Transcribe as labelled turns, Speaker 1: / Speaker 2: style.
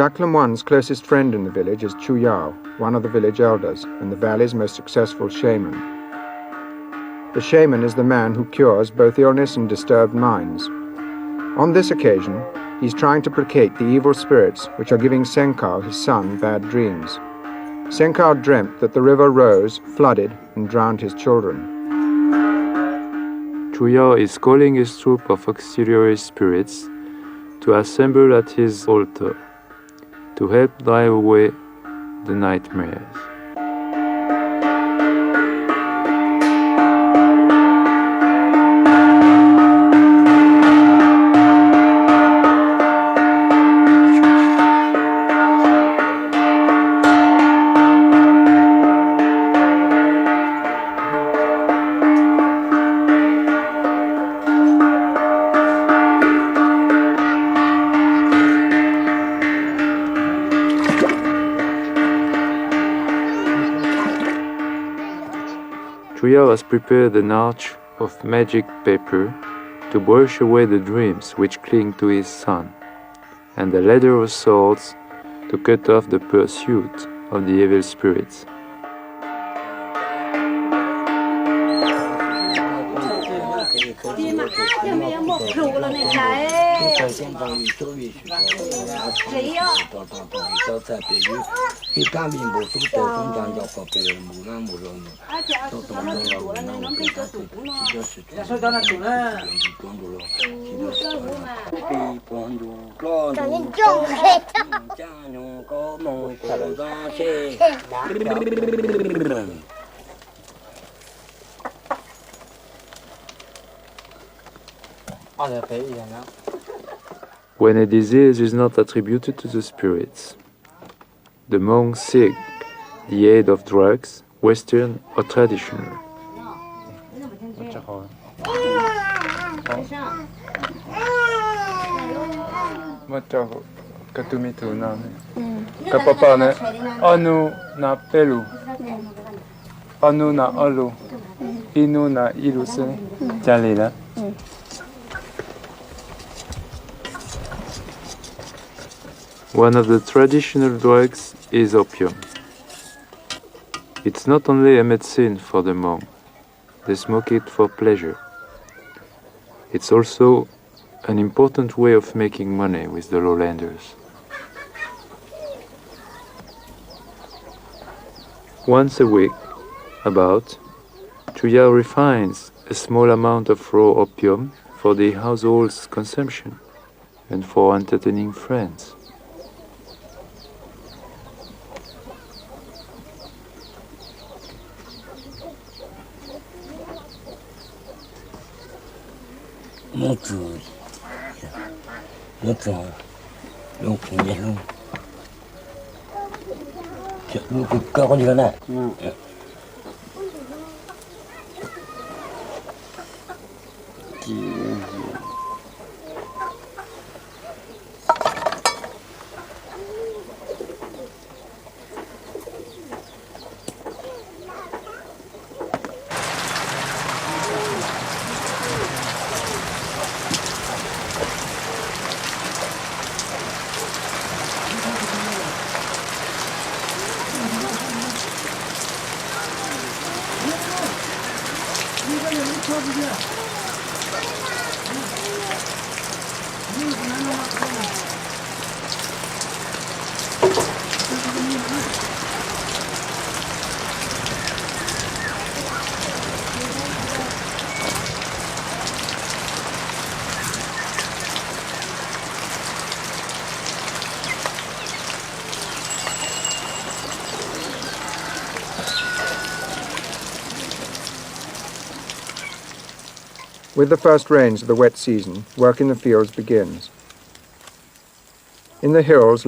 Speaker 1: Jacques Lemoine's closest friend in the village is Chu Yao, one of the village elders and the valley's most successful shaman. The shaman is the man who cures both illness and disturbed minds. On this occasion, he's trying to placate the evil spirits which are giving Senkao, his son, bad dreams. Senkao dreamt that the river rose, flooded, and drowned his children.
Speaker 2: Chu Yao is calling his troop of auxiliary spirits to assemble at his altar to help drive away the nightmares. Chu Yao has prepared an arch of magic paper to brush away the dreams which cling to his son, and a ladder of swords to cut off the pursuit of the evil spirits. When a disease is not attributed to the spirits, the monks seek the aid of drugs, Western or traditional.
Speaker 3: Anu na pelu, anu na alu, inu na iluse, jalila.
Speaker 2: One of the traditional drugs is opium. It's not only a medicine for the monk, they smoke it for pleasure. It's also an important way of making money with the lowlanders. Once a week, Chu Yao refines a small amount of raw opium for the household's consumption and for entertaining friends.
Speaker 1: With the first rains of the wet season, work in the fields begins. In the hills,